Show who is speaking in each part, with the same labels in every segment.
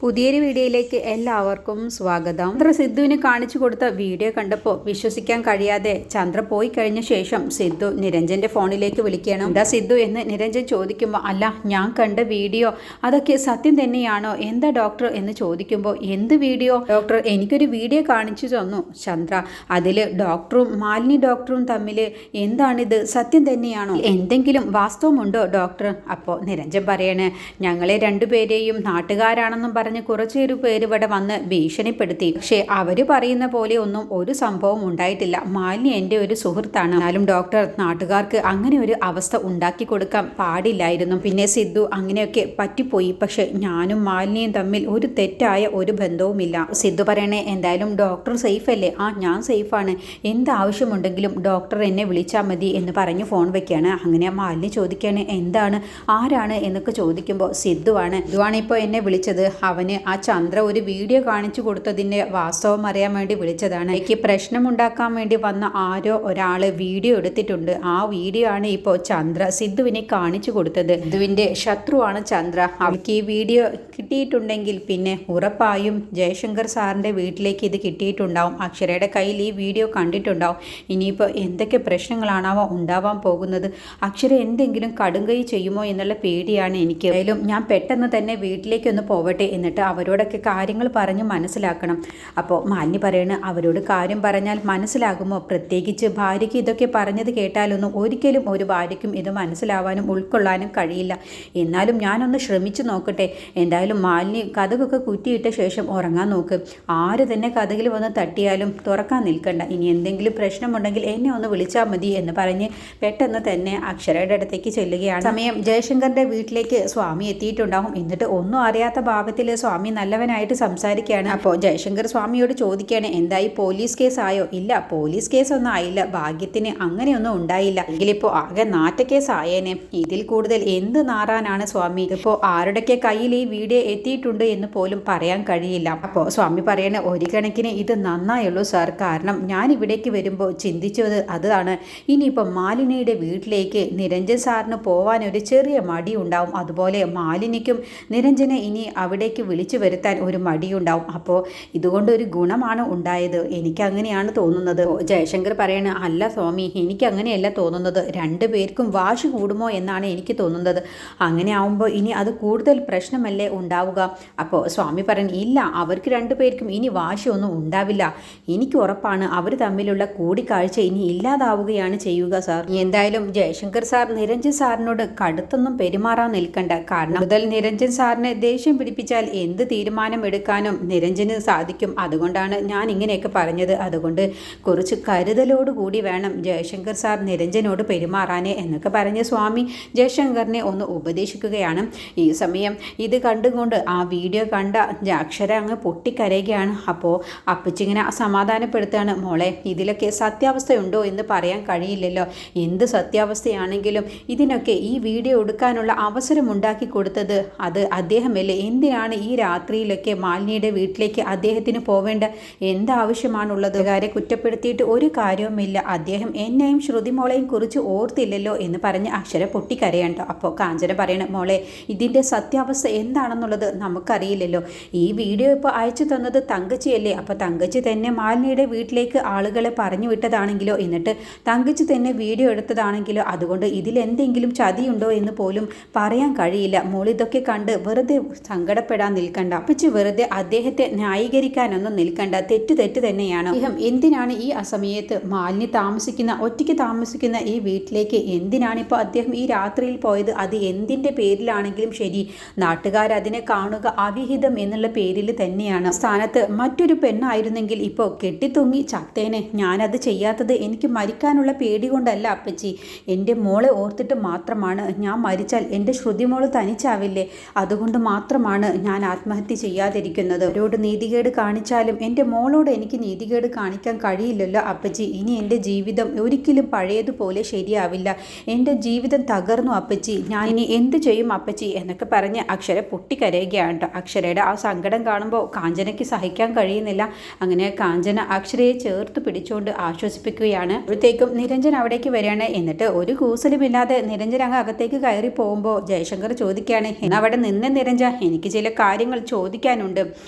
Speaker 1: പുതിയൊരു വീഡിയോയിലേക്ക് എല്ലാവർക്കും സ്വാഗതം. ചന്ദ്ര സിദ്ധുവിന് കാണിച്ചു കൊടുത്ത വീഡിയോ കണ്ടപ്പോൾ വിശ്വസിക്കാൻ കഴിയാതെ ചന്ദ്ര പോയി കഴിഞ്ഞ ശേഷം സിദ്ധു നിരഞ്ജന്റെ ഫോണിലേക്ക് വിളിക്കണം. എന്താ സിദ്ധു എന്ന് നിരഞ്ജൻ ചോദിക്കുമ്പോൾ, അല്ല ഞാൻ കണ്ട വീഡിയോ അതൊക്കെ സത്യം തന്നെയാണോ, എന്താ ഡോക്ടർ എന്ന് ചോദിക്കുമ്പോൾ, എന്ത് വീഡിയോ ഡോക്ടർ? എനിക്കൊരു വീഡിയോ കാണിച്ചു തന്നു ചന്ദ്ര, അതിൽ ഡോക്ടറും മാലിനി ഡോക്ടറും തമ്മിൽ എന്താണിത്, സത്യം തന്നെയാണോ, എന്തെങ്കിലും വാസ്തവമുണ്ടോ ഡോക്ടർ? അപ്പോൾ നിരഞ്ജൻ പറയണേ, ഞങ്ങളെ രണ്ടുപേരെയും നാട്ടുകാരാണെന്നും പറഞ്ഞ് കുറച്ചൊരു പേര് ഇവിടെ വന്ന് ഭീഷണിപ്പെടുത്തി. പക്ഷേ അവര് പറയുന്ന പോലെ ഒന്നും ഒരു സംഭവം ഉണ്ടായിട്ടില്ല. മാലിനി എൻ്റെ ഒരു സുഹൃത്താണ്. എന്നാലും ഡോക്ടർ, നാട്ടുകാർക്ക് അങ്ങനെ ഒരു അവസ്ഥ ഉണ്ടാക്കി കൊടുക്കാൻ പാടില്ലായിരുന്നു. പിന്നെ സിദ്ധു അങ്ങനെയൊക്കെ പറ്റിപ്പോയി. പക്ഷെ ഞാനും മാലിനിയും തമ്മിൽ ഒരു തെറ്റായ ഒരു ബന്ധവുമില്ല. സിദ്ധു പറയണേ, എന്തായാലും ഡോക്ടർ സേഫ് അല്ലേ? ആ, ഞാൻ സേഫാണ്, എന്താവശ്യമുണ്ടെങ്കിലും ഡോക്ടർ എന്നെ വിളിച്ചാൽ മതി എന്ന് പറഞ്ഞ് ഫോൺ വെക്കുകയാണ്. അങ്ങനെ മാലിനി ചോദിക്കുകയാണ്, എന്താണ്, ആരാണ് എന്നൊക്കെ ചോദിക്കുമ്പോൾ, സിദ്ധുവാണ് ഇപ്പോൾ എന്നെ വിളിച്ചത്. അവന് ആ ചന്ദ്ര ഒരു വീഡിയോ കാണിച്ചു കൊടുത്തതിൻ്റെ വാസ്തവം അറിയാൻ വേണ്ടി വിളിച്ചതാണ്. എനിക്ക് പ്രശ്നമുണ്ടാക്കാൻ വേണ്ടി വന്ന ആരോ ഒരാൾ വീഡിയോ എടുത്തിട്ടുണ്ട്. ആ വീഡിയോ ആണ് ഇപ്പോൾ ചന്ദ്ര സിദ്ധുവിനെ കാണിച്ചു കൊടുത്തത്. സിദ്ധുവിൻ്റെ ശത്രുവാണ് ചന്ദ്ര. അവൾക്ക് ഈ വീഡിയോ കിട്ടിയിട്ടുണ്ടെങ്കിൽ പിന്നെ ഉറപ്പായും ജയശങ്കർ സാറിൻ്റെ വീട്ടിലേക്ക് ഇത് കിട്ടിയിട്ടുണ്ടാവും. അക്ഷരയുടെ കയ്യിൽ ഈ വീഡിയോ കണ്ടിട്ടുണ്ടാവും. ഇനിയിപ്പോൾ എന്തൊക്കെ പ്രശ്നങ്ങളാണാവോ ഉണ്ടാവാൻ പോകുന്നത്. അക്ഷര എന്തെങ്കിലും കടുങ്കൈ ചെയ്യുമോ എന്നുള്ള പേടിയാണ് എനിക്ക്. ഏതായാലും ഞാൻ പെട്ടെന്ന് തന്നെ വീട്ടിലേക്കൊന്ന് പോവട്ടെ, എന്നിട്ട് അവരോടൊക്കെ കാര്യങ്ങൾ പറഞ്ഞ് മനസ്സിലാക്കണം. അപ്പോൾ മാലിനി പറയണ, അവരോട് കാര്യം പറഞ്ഞാൽ മനസ്സിലാകുമോ? പ്രത്യേകിച്ച് ഭാര്യയ്ക്ക് ഇതൊക്കെ പറഞ്ഞത് കേട്ടാലൊന്നും ഒരിക്കലും ഒരു ഭാര്യയ്ക്കും ഇത് മനസ്സിലാവാനും ഉൾക്കൊള്ളാനും കഴിയില്ല. എന്നാലും ഞാനൊന്ന് ശ്രമിച്ചു നോക്കട്ടെ. എന്തായാലും മാലിനി കഥകൊക്കെ കുറ്റിയിട്ട ശേഷം ഉറങ്ങാൻ നോക്ക്. ആര് തന്നെ കഥകിൽ വന്ന് തട്ടിയാലും തുറക്കാൻ നിൽക്കണ്ട. ഇനി എന്തെങ്കിലും പ്രശ്നമുണ്ടെങ്കിൽ എന്നെ ഒന്ന് വിളിച്ചാൽ മതി എന്ന് പറഞ്ഞ് പെട്ടെന്ന് തന്നെ അക്ഷരയുടെ അടുത്തേക്ക് ചെല്ലുകയാണ്. സമയം ജയശങ്കറിൻ്റെ വീട്ടിലേക്ക് സ്വാമി എത്തിയിട്ടുണ്ടാകും. എന്നിട്ട് ഒന്നും അറിയാത്ത ഭാവത്തിൽ സ്വാമി നല്ലവനായിട്ട് സംസാരിക്കുകയാണ്. അപ്പോൾ ജയശങ്കർ സ്വാമിയോട് ചോദിക്കുകയാണ്, എന്തായി, പോലീസ് കേസായോ? ഇല്ല, പോലീസ് കേസൊന്നും ആയില്ല, ഭാഗ്യത്തിന് അങ്ങനെയൊന്നും ഉണ്ടായില്ല. എങ്കിലിപ്പോൾ ആകെ നാറ്റ കേസായേനെ. ഇതിൽ കൂടുതൽ എന്ത് നാറാനാണ് സ്വാമി? ഇപ്പോൾ ആരുടെയൊക്കെ കയ്യിൽ ഈ വീഡിയോ എത്തിയിട്ടുണ്ട് എന്ന് പോലും പറയാൻ കഴിയില്ല. അപ്പോൾ സ്വാമി പറയണ, ഒരു കണക്കിന് ഇത് നന്നായുള്ളൂ സാർ. കാരണം ഞാൻ ഇവിടേക്ക് വരുമ്പോൾ ചിന്തിച്ചത് അതാണ്. ഇനിയിപ്പോൾ മാലിനിയുടെ വീട്ടിലേക്ക് നിരഞ്ജൻ സാറിന് പോവാൻ ഒരു ചെറിയ മടി ഉണ്ടാവും. അതുപോലെ മാലിനിക്കും നിരഞ്ജനെ ഇനി അവിടേക്ക് വിളിച്ചു വരുത്താൻ ഒരു മടിയുണ്ടാവും. അപ്പോൾ ഇതുകൊണ്ടൊരു ഗുണമാണ് ഉണ്ടായത്, എനിക്കങ്ങനെയാണ് തോന്നുന്നത്. ജയശങ്കർ പറയണ, അല്ല സ്വാമി, എനിക്കങ്ങനെയല്ല തോന്നുന്നത്. രണ്ടുപേർക്കും വാശി കൂടുമോ എന്നാണ് എനിക്ക് തോന്നുന്നത്. അങ്ങനെ ആവുമ്പോൾ ഇനി അത് കൂടുതൽ പ്രശ്നമല്ലേ ഉണ്ടാവുക? അപ്പോൾ സ്വാമി പറയണ, ഇല്ല, അവർക്ക് രണ്ടുപേർക്കും ഇനി വാശിയൊന്നും ഉണ്ടാവില്ല. എനിക്ക് ഉറപ്പാണ്, അവർ തമ്മിലുള്ള കൂടിക്കാഴ്ച ഇനി ഇല്ലാതാവുകയാണ് ചെയ്യുക സാർ. എന്തായാലും ജയശങ്കർ സാർ നിരഞ്ജൻ സാറിനോട് കടുത്തൊന്നും പെരുമാറാൻ നിൽക്കണ്ട. കാരണം മുതൽ നിരഞ്ജൻ സാറിനെ ദേഷ്യം പിടിപ്പിച്ചാൽ എന്ത് തീരുമാനം എടുക്കാനും നിരഞ്ജന് സാധിക്കും. അതുകൊണ്ടാണ് ഞാൻ ഇങ്ങനെയൊക്കെ പറഞ്ഞത്. അതുകൊണ്ട് കുറച്ച് കരുതലോടുകൂടി വേണം ജയശങ്കർ സാർ നിരഞ്ജനോട് പെരുമാറാനേ എന്നൊക്കെ പറഞ്ഞ് സ്വാമി ജയശങ്കറിനെ ഒന്ന് ഉപദേശിക്കുകയാണ്. ഈ സമയം ഇത് കണ്ടുകൊണ്ട് ആ വീഡിയോ കണ്ട അക്ഷര അങ്ങ് പൊട്ടിക്കരയുകയാണ്. അപ്പോൾ അപ്പച്ചിങ്ങനെ സമാധാനപ്പെടുത്തുകയാണ്, മോളെ, ഇതിലൊക്കെ സത്യാവസ്ഥയുണ്ടോ എന്ന് പറയാൻ കഴിയില്ലല്ലോ. എന്ത് സത്യാവസ്ഥയാണെങ്കിലും ഇതിനൊക്കെ ഈ വീഡിയോ എടുക്കാനുള്ള അവസരം ഉണ്ടാക്കി കൊടുത്തത് അത് അദ്ദേഹമല്ലേ? എന്തിനാണ് ഈ രാത്രിയിലൊക്കെ മാലിനിയുടെ വീട്ടിലേക്ക് അദ്ദേഹത്തിന് പോവേണ്ട എന്താവശ്യമാണുള്ളത്? കാര്യം കുറ്റപ്പെടുത്തിയിട്ട് ഒരു കാര്യവുമില്ല. അദ്ദേഹം എന്നെയും ശ്രുതിമോളെയും കുറിച്ച് ഓർത്തില്ലല്ലോ എന്ന് പറഞ്ഞ് അക്ഷര പൊട്ടിക്കരയണ്ട. അപ്പോൾ കാഞ്ചന പറയണ, മോളെ, ഇതിൻ്റെ സത്യാവസ്ഥ എന്താണെന്നുള്ളത് നമുക്കറിയില്ലല്ലോ. ഈ വീഡിയോ ഇപ്പോൾ അയച്ചു തന്നത് തങ്കച്ചിയല്ലേ? അപ്പോൾ തങ്കച്ചി തന്നെ മാലിനിയുടെ വീട്ടിലേക്ക് ആളുകളെ പറഞ്ഞു വിട്ടതാണെങ്കിലോ, എന്നിട്ട് തങ്കച്ചി തന്നെ വീഡിയോ എടുത്തതാണെങ്കിലോ, അതുകൊണ്ട് ഇതിലെന്തെങ്കിലും ചതിയുണ്ടോ എന്ന് പോലും പറയാൻ കഴിയില്ല. മോൾ ഇതൊക്കെ കണ്ട് വെറുതെ സങ്കടപ്പെടാൻ നിൽക്കണ്ട. അപ്പച്ചി വെറുതെ അദ്ദേഹത്തെ ന്യായീകരിക്കാനൊന്നും നിൽക്കണ്ട. തെറ്റ് തന്നെയാണ്. അദ്ദേഹം എന്തിനാണ് ഈ അസമയത്ത് മാലിനി ഒറ്റയ്ക്ക് താമസിക്കുന്ന ഈ വീട്ടിലേക്ക് എന്തിനാണിപ്പോൾ അദ്ദേഹം ഈ രാത്രിയിൽ പോയത്? അത് എന്തിൻ്റെ പേരിലാണെങ്കിലും ശരി, നാട്ടുകാർ അതിനെ കാണുക അവിഹിതം എന്നുള്ള പേരിൽ തന്നെയാണ്. സ്ഥാനത്ത് മറ്റൊരു പെണ്ണായിരുന്നെങ്കിൽ ഇപ്പോൾ കെട്ടിത്തൂങ്ങി ചത്തേനെ. ഞാനത് ചെയ്യാത്തത് എനിക്ക് മരിക്കാനുള്ള പേടി കൊണ്ടല്ല അപ്പച്ചി, എൻ്റെ മോളെ ഓർത്തിട്ട് മാത്രമാണ്. ഞാൻ മരിച്ചാൽ എൻ്റെ ശ്രുതിമോള് തനിച്ചാവില്ലേ, അതുകൊണ്ട് മാത്രമാണ് ഞാൻ ആത്മഹത്യ ചെയ്യാതിരിക്കുന്നത്. അവരോട് നീതികേട് കാണിച്ചാലും എൻ്റെ മോളോട് എനിക്ക് നീതികേട് കാണിക്കാൻ കഴിയില്ലല്ലോ അപ്പച്ചി. ഇനി എൻ്റെ ജീവിതം ഒരിക്കലും പഴയതുപോലെ ശരിയാവില്ല. എൻ്റെ ജീവിതം തകർന്നു അപ്പച്ചി, ഞാൻ ഇനി എന്ത് ചെയ്യും അപ്പച്ചി എന്നൊക്കെ പറഞ്ഞ് അക്ഷര പൊട്ടിക്കരയുകയാണ്. അക്ഷരയുടെ ആ സങ്കടം കാണുമ്പോൾ കാഞ്ചനയ്ക്ക് സഹിക്കാൻ കഴിയുന്നില്ല. അങ്ങനെ കാഞ്ചന അക്ഷരയെ ചേർത്ത് പിടിച്ചുകൊണ്ട് ആശ്വസിപ്പിക്കുകയാണ്. അപ്പോഴത്തേക്കും നിരഞ്ജൻ അവിടേക്ക് വരികയാണ്. എന്നിട്ട് ഒരു കൂസലുമില്ലാതെ നിരഞ്ജൻ അങ്ങ് അകത്തേക്ക് കയറി പോകുമ്പോൾ ജയശങ്കർ ചോദിക്കുകയാണ്, എന്നാ അവിടെ നിന്ന് നിരഞ്ജ, എനിക്ക് ചില കാര്യങ്ങൾ ചോദിക്കാനുണ്ട്.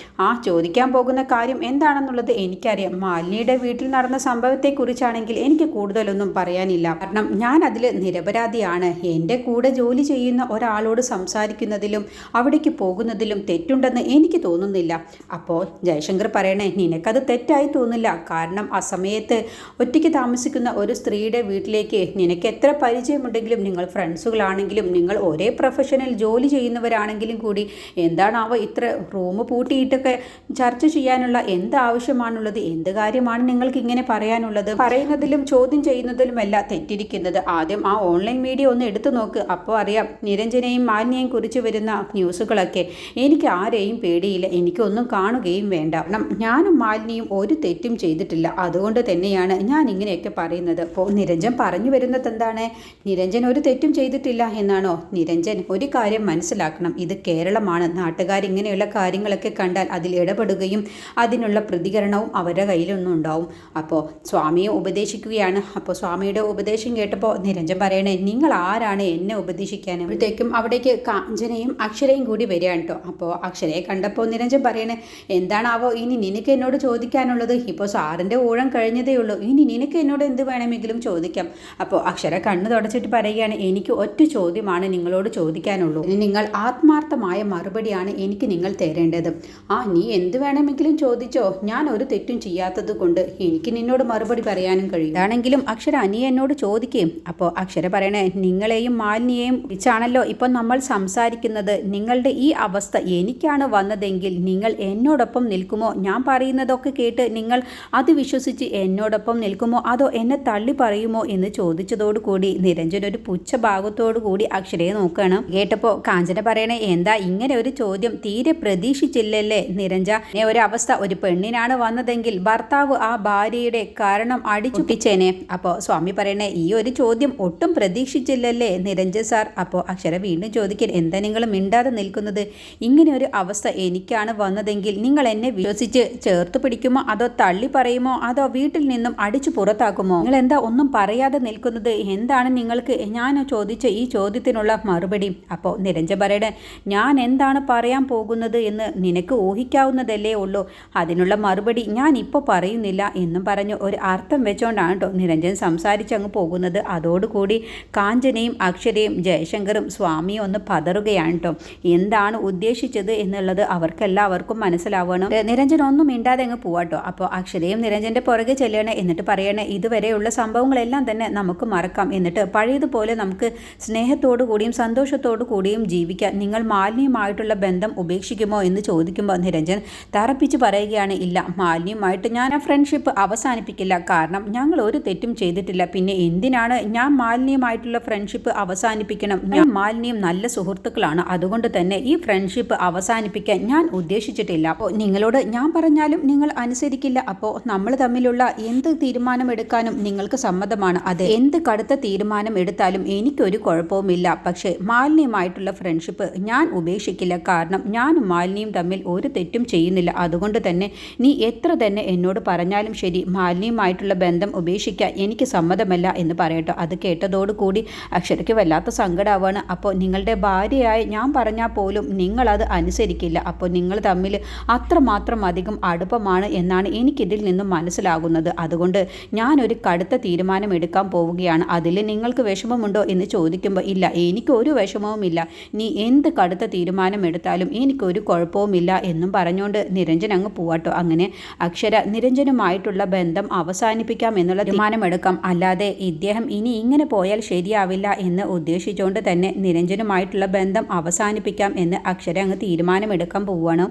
Speaker 1: ആ ചോദിക്കാൻ പോകുന്ന കാര്യം എന്താണെന്നുള്ളത് എനിക്കറിയാം. മാലിനിയുടെ വീട്ടിൽ നടന്ന സംഭവത്തെക്കുറിച്ചാണെങ്കിൽ എനിക്ക് കൂടുതലൊന്നും പറയാനില്ല. കാരണം ഞാൻ അതിൽ നിരപരാധിയാണ്. എൻ്റെ കൂടെ ജോലി ചെയ്യുന്ന ഒരാളോട് സംസാരിക്കുന്നതിലും അവിടേക്ക് പോകുന്നതിലും തെറ്റുണ്ടെന്ന് എനിക്ക് തോന്നുന്നില്ല. അപ്പോൾ ജയശങ്കർ പറയണേ, നിനക്കത് തെറ്റായി തോന്നില്ല. കാരണം ആ സമയത്ത് ഒറ്റയ്ക്ക് താമസിക്കുന്ന ഒരു സ്ത്രീയുടെ വീട്ടിലേക്ക് നിനക്ക് എത്ര പരിചയമുണ്ടെങ്കിലും, നിങ്ങൾ ഫ്രണ്ട്സുകളാണെങ്കിലും, നിങ്ങൾ ഒരേ പ്രൊഫഷനിൽ ജോലി ചെയ്യുന്നവരാണെങ്കിലും കൂടി എന്താണാവോ ഇത്ര റൂം പൂട്ടിയിട്ടൊക്കെ ചർച്ച ചെയ്യാനുള്ള എന്ത് ആവശ്യമാണുള്ളത്? എന്ത് കാര്യമാണ് നിങ്ങൾക്ക് ഇങ്ങനെ പറയാനുള്ളത്? പറയുന്നതിലും ചോദ്യം ചെയ്യുന്നതിലുമല്ല തെറ്റിരിക്കുന്നത്. ആദ്യം ആ ഓൺലൈൻ മീഡിയ ഒന്ന് എടുത്തു നോക്ക്. അപ്പോൾ അറിയാം നിരഞ്ജനെയും മാലിന്യെയും കുറിച്ച് വരുന്ന ന്യൂസുകളൊക്കെ. എനിക്ക് ആരെയും പേടിയില്ല, എനിക്കൊന്നും കാണുകയും വേണ്ട. കാരണം ഞാനും മാലിന്യയും ഒരു തെറ്റും ചെയ്തിട്ടില്ല. അതുകൊണ്ട് തന്നെയാണ് ഞാൻ ഇങ്ങനെയൊക്കെ പറയുന്നത്. അപ്പോൾ നിരഞ്ജൻ പറഞ്ഞു വരുന്നത് എന്താണ്? നിരഞ്ജൻ ഒരു തെറ്റും ചെയ്തിട്ടില്ല എന്നാണോ? നിരഞ്ജൻ ഒരു കാര്യം മനസ്സിലാക്കണം, ഇത് കേരളമാണ്. നാട്ടുകാരിങ്ങനെയുള്ള കാര്യങ്ങളൊക്കെ കണ്ടാൽ അതിൽ ഇടപെടുകയും അതിനുള്ള പ്രതികരണവും അവരുടെ കയ്യിലൊന്നും ഉണ്ടാവും. അപ്പോൾ സ്വാമിയെ ഉപദേശിക്കുകയാണ്. അപ്പോൾ സ്വാമിയുടെ ഉപദേശം കേട്ടപ്പോൾ നിരഞ്ജൻ പറയണേ, നിങ്ങൾ ആരാണ് എന്നെ ഉപദേശിക്കാൻ? അപ്പോഴത്തേക്കും അവിടേക്ക് കാഞ്ചനയും അക്ഷരയും കൂടി വരികയാണ് കേട്ടോ. അപ്പോൾ അക്ഷരയെ കണ്ടപ്പോൾ നിരഞ്ജൻ പറയണേ, എന്താണാവോ ഇനി നിനക്ക് എന്നോട് ചോദിക്കാനുള്ളത്? ഇപ്പോൾ സാറിൻ്റെ ഊഴം കഴിഞ്ഞതേ ഉള്ളൂ, ഇനി നിനക്ക് എന്നോട് എന്ത് വേണമെങ്കിലും ചോദിക്കാം. അപ്പോൾ അക്ഷര കണ്ണ് തുടച്ചിട്ട് പറയുകയാണ്, എനിക്ക് ഒറ്റ ചോദ്യമാണ് നിങ്ങളോട് ചോദിക്കാനുള്ളൂ. നിങ്ങൾ ആത്മാർത്ഥമായ മറുപടിയാണ് എനിക്ക് നിങ്ങൾ തരേണ്ടത്. നീ എന്ത് വേണമെങ്കിലും ചോദിച്ചോ, ഞാൻ ഒരു തെറ്റും ചെയ്യാത്തത് കൊണ്ട് എനിക്ക് നിന്നോട് മറുപടി പറയാനും കഴിയും. ആണെങ്കിലും അക്ഷര നീ എന്നോട് ചോദിക്കുകയും. അപ്പോൾ അക്ഷര പറയണേ, നിങ്ങളെയും മാലിന്യെയും കുറിച്ചാണല്ലോ ഇപ്പം നമ്മൾ സംസാരിക്കുന്നത്. നിങ്ങളുടെ ഈ അവസ്ഥ എനിക്കാണ് വന്നതെങ്കിൽ നിങ്ങൾ എന്നോടൊപ്പം നിൽക്കുമോ? ഞാൻ പറയുന്നതൊക്കെ കേട്ട് നിങ്ങൾ അത് വിശ്വസിച്ച് എന്നോടൊപ്പം നിൽക്കുമോ, അതോ എന്നെ തള്ളി പറയുമോ എന്ന് ചോദിച്ചതോടുകൂടി നിരഞ്ജൻ ഒരു പുച്ഛഭാഗത്തോടു കൂടി അക്ഷരയെ നോക്കുകയാണ്. കേട്ടപ്പോൾ കാഞ്ചന പറയണേ, എന്താ ഇങ്ങനെ ഒരു ചോദ്യം തീരെ പ്രതീക്ഷിച്ചില്ലല്ലേ നിരഞ്ജ? ഒരു അവസ്ഥ ഒരു പെണ്ണിനാണ് വന്നതെങ്കിൽ ഭർത്താവ് ആ ഭാര്യയുടെ കാരണം അടിച്ചുട്ടിച്ചേനെ. അപ്പോൾ സ്വാമി പറയണേ, ഈ ഒരു ചോദ്യം ഒട്ടും പ്രതീക്ഷിച്ചില്ലല്ലേ നിരഞ്ജൻ സാർ? അപ്പോൾ അക്ഷര വീണ്ടും ചോദിക്കാൻ, എന്താ നിങ്ങൾ മിണ്ടാതെ നിൽക്കുന്നത്? ഇങ്ങനെ ഒരു അവസ്ഥ എനിക്കാണ് വന്നതെങ്കിൽ നിങ്ങൾ എന്നെ വിശ്വസിച്ച് ചേർത്ത് പിടിക്കുമോ, അതോ തള്ളി പറയുമോ, അതോ വീട്ടിൽ നിന്നും അടിച്ചു പുറത്താക്കുമോ? നിങ്ങൾ എന്താ ഒന്നും പറയാതെ നിൽക്കുന്നത്? എന്താണ് നിങ്ങൾക്ക് ഞാൻ ചോദിച്ച ഈ ചോദ്യത്തിനുള്ള മറുപടി? അപ്പോൾ നിരഞ്ജൻ പറയണേ, ഞാൻ എന്താണ് പറയാൻ പോകുന്നത് എന്ന് നിനക്ക് ഊഹിക്കാവുന്നതല്ലേ ഉള്ളൂ. അതിനുള്ള മറുപടി ഞാൻ ഇപ്പോൾ പറയുന്നില്ല എന്നും പറഞ്ഞു ഒരു അർത്ഥം വെച്ചോണ്ടാണ് കേട്ടോ നിരഞ്ജൻ സംസാരിച്ചങ്ങ് പോകുന്നത്. അതോടുകൂടി കാഞ്ചനയും അക്ഷരയും ജയശങ്കറും സ്വാമിയും ഒന്ന് പതറുകയാണ് കേട്ടോ. എന്താണ് ഉദ്ദേശിച്ചത് എന്നുള്ളത് അവർക്കെല്ലാവർക്കും മനസ്സിലാവണം. നിരഞ്ജൻ ഒന്നും മിണ്ടാതെ അങ്ങ് പോവാട്ടോ. അപ്പോൾ അക്ഷരയും നിരഞ്ജൻ്റെ പുറകെ ചെല്ലണേ. എന്നിട്ട് പറയണേ, ഇതുവരെയുള്ള സംഭവങ്ങളെല്ലാം തന്നെ നമുക്ക് മറക്കാം. എന്നിട്ട് പഴയതുപോലെ നമുക്ക് സ്നേഹത്തോടു കൂടിയും സന്തോഷത്തോടു കൂടിയും ജീവിക്കാം. നിങ്ങൾ മാലിന്യമായിട്ടുള്ള ബന്ധം ഉപേക്ഷിക്കുമോ എന്ന് ചോദിക്കുമ്പോൾ നിരഞ്ജൻ തറപ്പിച്ച് പറയുകയാണ്, ഇല്ല, മാലിന്യമായിട്ട് ഞാൻ ആ ഫ്രണ്ട്ഷിപ്പ് അവസാനിപ്പിക്കില്ല. കാരണം ഞങ്ങൾ ഒരു തെറ്റും ചെയ്തിട്ടില്ല. പിന്നെ എന്തിനാണ് ഞാൻ മാലിന്യമായിട്ടുള്ള ഫ്രണ്ട്ഷിപ്പ് അവസാനിപ്പിക്കണം? ഞാൻ മാലിന്യം നല്ല സുഹൃത്തുക്കളാണ്. അതുകൊണ്ട് തന്നെ ഈ ഫ്രണ്ട്ഷിപ്പ് അവസാനിപ്പിക്കാൻ ഞാൻ ഉദ്ദേശിച്ചിട്ടില്ല. അപ്പോൾ നിങ്ങളോട് ഞാൻ പറഞ്ഞാലും നിങ്ങൾ അനുസരിക്കില്ല. അപ്പോൾ നമ്മൾ തമ്മിലുള്ള എന്ത് തീരുമാനം എടുക്കാനും നിങ്ങൾക്ക് സമ്മതമാണ്. അതെ, എന്ത് കടുത്ത തീരുമാനം എടുത്താലും എനിക്കൊരു കുഴപ്പവുമില്ല. പക്ഷേ മാലിന്യമായിട്ടുള്ള ഫ്രണ്ട്ഷിപ്പ് ഞാൻ ഉപേക്ഷിക്കില്ല. കാരണം ഞാനും മാലിന്യം തമ്മിൽ ഒരു തെറ്റും ചെയ്യുന്നില്ല. അതുകൊണ്ട് തന്നെ നീ എത്ര തന്നെ എന്നോട് പറഞ്ഞാലും ശരി, മാലിന്യമായിട്ടുള്ള ബന്ധം ഉപേക്ഷിക്കാൻ എനിക്ക് സമ്മതമല്ല എന്ന് പറയട്ടോ. അത് കേട്ടതോടുകൂടി അക്ഷരയ്ക്ക് വല്ലാത്ത സങ്കടമാവാണ്. അപ്പോൾ നിങ്ങളുടെ ഭാര്യയായി ഞാൻ പറഞ്ഞാൽ പോലും നിങ്ങളത് അനുസരിക്കില്ല. അപ്പോൾ നിങ്ങൾ തമ്മിൽ അത്രമാത്രം അധികം അടുപ്പമാണ് എന്നാണ് എനിക്കിതിൽ നിന്നും മനസ്സിലാകുന്നത്. അതുകൊണ്ട് ഞാനൊരു കടുത്ത തീരുമാനം എടുക്കാൻ പോവുകയാണ്. അതിൽ നിങ്ങൾക്ക് വിഷമമുണ്ടോ എന്ന് ചോദിക്കുമ്പോൾ, ഇല്ല, എനിക്കൊരു വിഷമവുമില്ല. നീ എന്ത് കടുത്ത തീരുമാനം എടുത്താലും എനിക്കൊരു കുഴപ്പവുമില്ല എന്നും പറഞ്ഞുകൊണ്ട് നിരഞ്ജൻ അങ്ങ് പോവാട്ടോ. അങ്ങനെ അക്ഷര നിരഞ്ജനുമായിട്ടുള്ള ബന്ധം അവസാനിപ്പിക്കാം എന്നുള്ള തീരുമാനമെടുക്കാം. അല്ലാതെ ഇദ്ദേഹം ഇനി ഇങ്ങനെ പോയാൽ ശരിയാവില്ല എന്ന് ഉദ്ദേശിച്ചുകൊണ്ട് തന്നെ നിരഞ്ജനുമായിട്ടുള്ള ബന്ധം അവസാനിപ്പിക്കാം എന്ന് അക്ഷര അങ്ങ് തീരുമാനമെടുക്കാൻ പോവുകയാണ്.